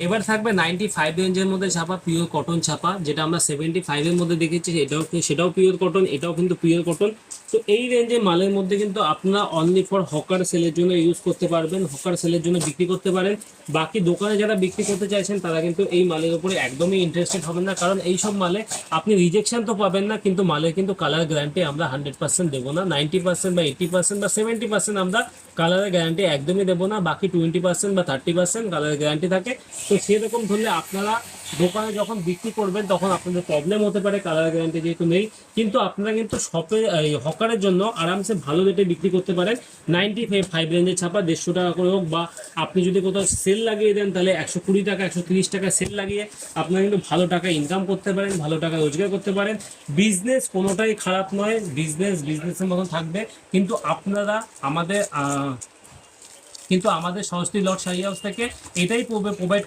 এবার থাকবে 95 রেঞ্জের মধ্যে ছাপা পিওর কটন ছাপা, যেটা আমরা 75 এর মধ্যে দেখেছি, সেটাও পিওর কটন, এটাও কিন্তু পিওর কটন। তো এই রেঞ্জের মালের মধ্যে কিন্তু আপনারা অনলি ফর হকার সেলের জন্য ইউজ করতে পারবেন, হকার সেলের জন্য বিক্রি করতে পারেন। বাকি দোকানে যারা বিক্রি করতে চাইছেন তারা কিন্তু এই মালের উপরে একদমই ইন্টারেস্টেড হবেন না, কারণ এই সব মালে আপনি রিজেকশন তো পাবেন না, কিন্তু মালের কিন্তু কালার গ্যারান্টি আমরা 100% দেবো না। 90% বা 80% বা 70% আমরা কালারের গ্যারান্টি একদমই দেবো না, বাকি 20% বা 30% কালারের গ্যারান্টি থাকে। তো সেরকম ধরলে আপনারা দোকানে যখন বিক্রি করবেন তখন আপনাদের প্রবলেম হতে পারে, কালার গ্যারান্টি যেহেতু নেই। কিন্তু আপনারা কিন্তু শপে হকারের জন্য আরামসে ভালো রেটে বিক্রি করতে পারেন। 95 রেঞ্জের ছাপা 150 টাকা করে হোক, বা আপনি যদি কোথাও সেল লাগিয়ে দেন তাহলে 120 টাকা 130 টাকা সেল লাগিয়ে আপনারা কিন্তু ভালো টাকা ইনকাম করতে পারেন, ভালো টাকা রোজগার করতে পারেন। বিজনেস কোনোটাই খারাপ নয়, বিজনেসের মতন থাকবে। কিন্তু আপনারা আমাদের কিন্তু আমাদের সরস্বতী লট শাড়ি হাউস থেকে এটাই প্রোভাইড